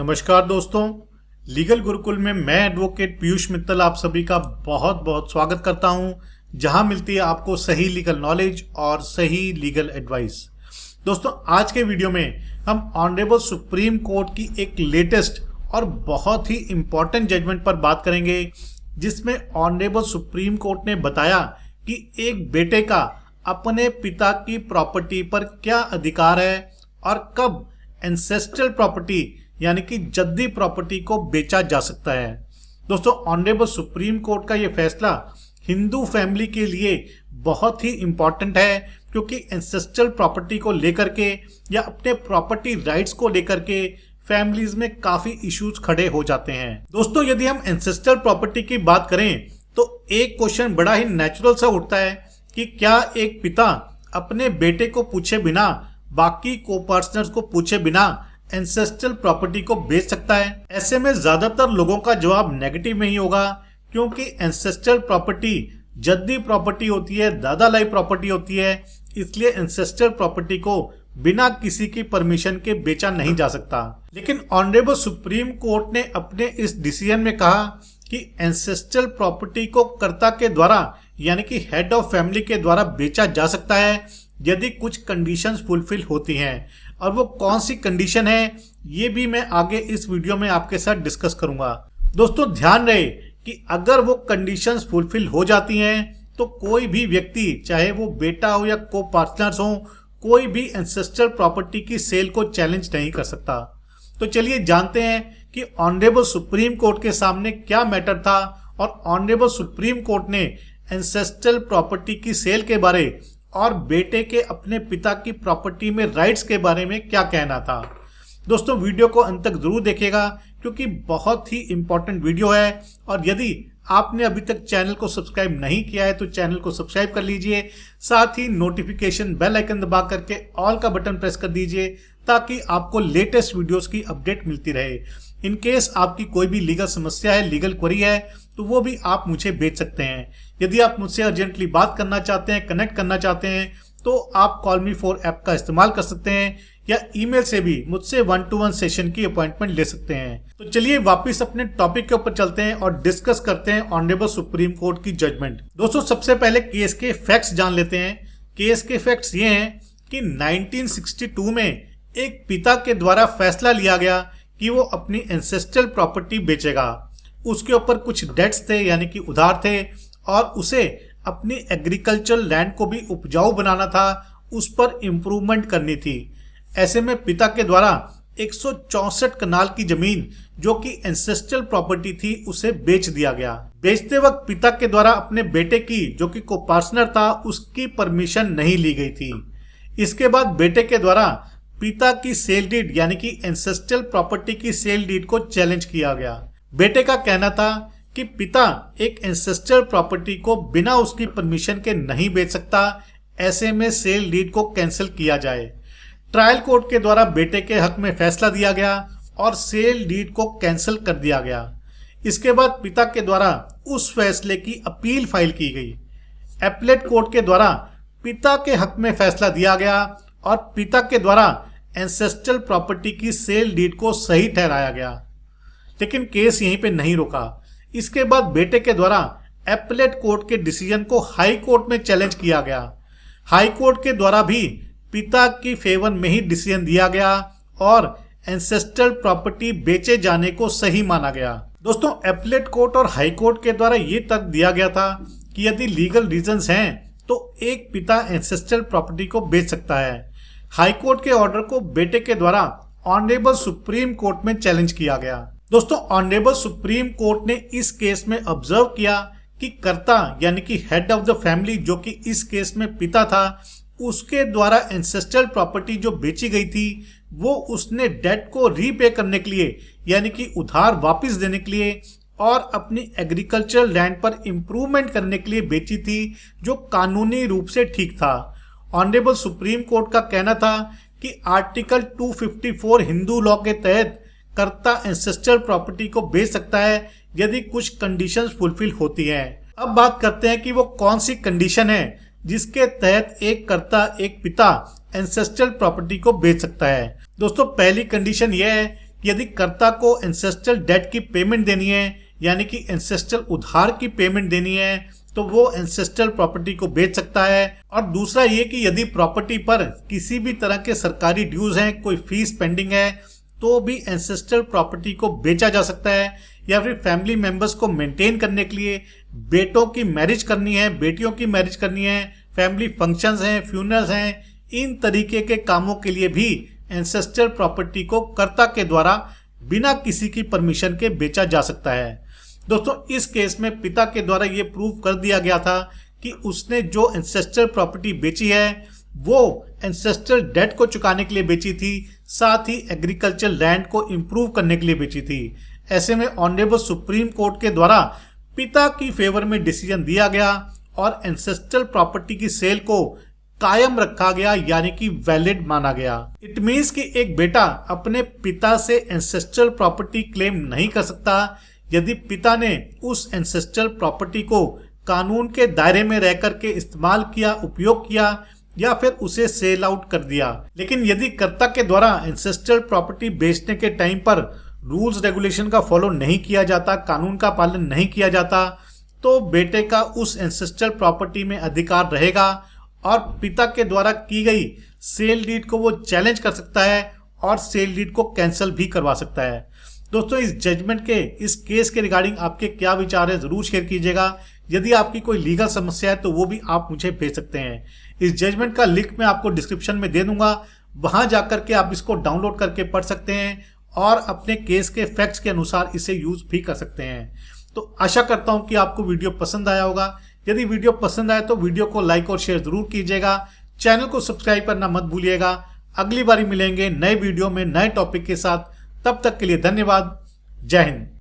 नमस्कार दोस्तों, लीगल गुरुकुल में मैं एडवोकेट पीयूष मित्तल आप सभी का बहुत बहुत स्वागत करता हूं, जहां मिलती है आपको सही लीगल नॉलेज और सही लीगल एडवाइस। दोस्तों, आज के वीडियो में हम ऑनरेबल सुप्रीम कोर्ट की एक लेटेस्ट और बहुत ही इम्पोर्टेंट जजमेंट पर बात करेंगे, जिसमें ऑनरेबल सुप्रीम कोर्ट ने बताया कि एक बेटे का अपने पिता की प्रॉपर्टी पर क्या अधिकार है और कब एंसेस्ट्रल प्रॉपर्टी यानी कि जद्दी प्रॉपर्टी को बेचा जा सकता है। दोस्तों, ऑनरेबल सुप्रीम कोर्ट का यह फैसला हिंदू फैमिली के लिए बहुत ही इंपॉर्टेंट है, क्योंकि एंसेस्ट्रल प्रॉपर्टी को लेकर के या अपने प्रॉपर्टी राइट्स को लेकर के फैमिलीज में काफी इश्यूज खड़े हो जाते हैं। दोस्तों, यदि हम एंसेस्ट्रल प्रॉपर्टी की बात करें तो एक क्वेश्चन बड़ा ही नेचुरल सा उठता है कि क्या एक पिता अपने बेटे को पूछे बिना, बाकी को-पर्सनर्स को पूछे बिना एंसेस्ट्रल प्रॉपर्टी को बेच सकता है? ऐसे में ज्यादातर लोगों का जवाब नेगेटिव में ही होगा, क्योंकि एंसेस्ट्रल प्रॉपर्टी जद्दी प्रॉपर्टी होती है, दादा लाई प्रॉपर्टी होती है, इसलिए एंसेस्ट्रल प्रॉपर्टी को बिना किसी की परमिशन के बेचा नहीं जा सकता। लेकिन ऑनरेबल सुप्रीम कोर्ट ने अपने इस डिसीजन में कहा कि एंसेस्ट्रल प्रॉपर्टी को कर्ता के द्वारा यानी कि हेड ऑफ फैमिली के द्वारा बेचा जा सकता है, यदि कुछ कंडीशंस फुलफिल होती हैं। और वो कौन सी कंडीशन है, ये भी मैं आगे इस वीडियो में आपके साथ डिस्कस करूंगा। दोस्तों, ध्यान रहे कि अगर वो कंडीशंस फुलफिल हो जाती हैं तो कोई भी व्यक्ति, चाहे वो बेटा हो या को पार्टनर्स हो, कोई भी एंसेस्ट्रल प्रॉपर्टी की सेल को चैलेंज नहीं कर सकता। तो चलिए जानते हैं कि ऑनरेबल सुप्रीम कोर्ट के सामने क्या मैटर था और ऑनरेबल सुप्रीम कोर्ट ने एंसेस्ट्रल प्रॉपर्टी की सेल के बारे और बेटे के अपने पिता की प्रॉपर्टी में राइट्स के बारे में क्या कहना था। दोस्तों, वीडियो को अंत तक जरूर देखिएगा, क्योंकि बहुत ही इंपॉर्टेंट वीडियो है। और यदि आपने अभी तक चैनल को सब्सक्राइब नहीं किया है तो चैनल को सब्सक्राइब कर लीजिए, साथ ही नोटिफिकेशन बेल आइकन दबा करके ऑल का बटन प्रेस कर दीजिए, ताकि आपको लेटेस्ट वीडियोस की अपडेट मिलती रहे। इन केस आपकी कोई भी लीगल समस्या है, लीगल क्वेरी है, तो वो भी आप मुझे भेज सकते हैं। यदि आप मुझसे अर्जेंटली बात करना चाहते हैं, कनेक्ट करना चाहते हैं, तो आप कॉल मी फॉर ऐप का इस्तेमाल कर सकते हैं या ईमेल से भी मुझसे 1-to-1 सेशन की अपॉइंटमेंट ले सकते हैं। तो चलिए वापस अपने टॉपिक के ऊपर चलते हैं और डिस्कस करते हैं ऑनरेबल सुप्रीम कोर्ट की जजमेंट। दोस्तों, सबसे पहले केस के फैक्ट्स जान लेते हैं। केस के फैक्ट्स ये हैं कि 1962 में एक पिता के द्वारा फैसला लिया गया कि वो अपनी एंसेस्ट्रल प्रॉपर्टी बेचेगा। उसके ऊपर कुछ डेट्स थे यानी कि उधार थे, और उसे अपनी एग्रीकल्चरल लैंड को भी उपजाऊ बनाना था, उस पर इम्प्रूवमेंट करनी थी। ऐसे में पिता के द्वारा 164 कनाल की जमीन, जो कि एंसेस्ट्रल प्रॉपर्टी थी, उसे बेच दिया गया। बेचते वक्त पिता के द्वारा अपने बेटे की, जो कि को-पार्टनर था, उसकी परमिशन नहीं ली गई थी। इसके बाद बेटे के द्वारा पिता की सेल डीड यानी कि एंसेस्ट्रल प्रॉपर्टी की सेल डीड को चैलेंज किया गया। बेटे का कहना था कि पिता एक एंसेस्ट्रल प्रॉपर्टी को बिना उसकी परमिशन के नहीं बेच सकता, ऐसे में सेल डीड को कैंसिल किया जाए। ट्रायल कोर्ट के द्वारा बेटे के हक में फैसला दिया गया और सेल डीड को कैंसिल कर दिया गया। इसके बाद पिता के द्वारा उस फैसले की अपील फाइल की गई। एपलेट कोर्ट के द्वारा पिता के हक में फैसला दिया गया और पिता के द्वारा एंसेस्ट्रल प्रॉपर्टी की सेल डीड को सही ठहराया गया। लेकिन केस यहीं पे नहीं रुका। इसके बाद बेटे के द्वारा एपलेट कोर्ट के डिसीजन को हाई कोर्ट में चैलेंज किया गया। हाई कोर्ट के द्वारा भी पिता की फेवर में ही डिसीजन दिया गया और एंसेस्ट्रल प्रॉपर्टी बेचे जाने को सही माना गया। दोस्तों, एपलेट कोर्ट और हाई कोर्ट के द्वारा ये तर्क दिया गया था कि यदि लीगल रीजंस हैं तो एक पिता एंसेस्ट्रल प्रॉपर्टी को बेच सकता है। हाई कोर्ट के ऑर्डर को बेटे के द्वारा ऑनरेबल सुप्रीम कोर्ट में चैलेंज किया गया। दोस्तों, ऑनरेबल सुप्रीम कोर्ट ने इस केस में ऑब्जर्व किया कि कर्ता यानी कि हेड ऑफ द फैमिली, जो कि इस केस में पिता था, उसके द्वारा एंसेस्ट्रल प्रॉपर्टी जो बेची गई थी, वो उसने डेट को रीपे करने के लिए यानी कि उधार वापस देने के लिए और अपनी एग्रीकल्चरल लैंड पर इंप्रूवमेंट करने के लिए बेची थी, जो कानूनी रूप से ठीक था। ऑनरेबल सुप्रीम कोर्ट का कहना था कि आर्टिकल 254 हिंदू लॉ के तहत कर्ता एंसेस्ट्रल प्रॉपर्टी को बेच सकता है यदि कुछ कंडीशंस फुलफिल होती हैं। अब बात करते हैं कि वो कौन सी कंडीशन है जिसके तहत एक पिता एंसेस्ट्रल प्रॉपर्टी को बेच सकता है। दोस्तों, पहली कंडीशन यह है यदि कर्ता को एंसेस्ट्रल डेट की पेमेंट देनी है, यानी कि एंसेस्ट्रल उधार की पेमेंट देनी है, तो वो एंसेस्ट्रल प्रॉपर्टी को बेच सकता है। और दूसरा ये कि यदि प्रॉपर्टी पर किसी भी तरह के सरकारी ड्यूज हैं, कोई फीस पेंडिंग है, तो भी एंसेस्ट्रल प्रॉपर्टी को बेचा जा सकता है। या फिर फैमिली मेंबर्स को मेंटेन करने के लिए बेटों की मैरिज करनी है, बेटियों की मैरिज करनी है, फैमिली फंक्शंस हैं, फ्यूनरल्स हैं, इन तरीके के कामों के लिए भी एंसेस्ट्रल प्रॉपर्टी को कर्ता के द्वारा बिना किसी की परमिशन के बेचा जा सकता है। दोस्तों, इस केस में पिता के द्वारा ये प्रूव कर दिया गया था कि उसने जो एंसेस्ट्रल प्रॉपर्टी बेची है वो एंसेस्ट्रल डेट को चुकाने के लिए बेची थी, साथ ही एग्रीकल्चर लैंड को इंप्रूव करने के लिए बेची थी। ऐसे में ऑनरेबल सुप्रीम कोर्ट के द्वारा पिता की फेवर में डिसीजन दिया गया और एंसेस्ट्रल प्रॉपर्टी की सेल को कायम रखा गया, यानी कि वैलिड माना गया। इट मीन्स कि एक बेटा अपने पिता से एंसेस्ट्रल प्रॉपर्टी क्लेम नहीं कर सकता यदि पिता ने उस एंसेस्ट्रल प्रॉपर्टी को कानून के दायरे में रह करके इस्तेमाल किया, उपयोग किया या फिर उसे सेल आउट कर दिया। लेकिन यदि कर्ता के द्वारा एंसेस्ट्रल प्रॉपर्टी बेचने के टाइम पर रूल्स रेगुलेशन का फॉलो नहीं किया जाता, कानून का पालन नहीं किया जाता, तो बेटे का उस एंसेस्ट्रल प्रॉपर्टी में अधिकार रहेगा और पिता के द्वारा की गई सेल डीड को वो चैलेंज कर सकता है और सेल डीड को कैंसिल भी करवा सकता है। दोस्तों, इस जजमेंट के, इस केस के रिगार्डिंग आपके क्या विचार है जरूर शेयर कीजिएगा। यदि आपकी कोई लीगल समस्या है तो वो भी आप मुझे भेज सकते हैं। इस जजमेंट का लिंक मैं आपको डिस्क्रिप्शन में दे दूंगा, वहां जाकर के आप इसको डाउनलोड करके पढ़ सकते हैं और अपने केस के फैक्ट्स के अनुसार इसे यूज भी कर सकते हैं। तो आशा करता हूं कि आपको वीडियो पसंद आया होगा। यदि वीडियो पसंद आए तो वीडियो को लाइक और शेयर जरूर कीजिएगा। चैनल को सब्सक्राइब करना मत भूलिएगा। अगली बारी मिलेंगे नए वीडियो में नए टॉपिक के साथ। तब तक के लिए धन्यवाद। जय हिंद।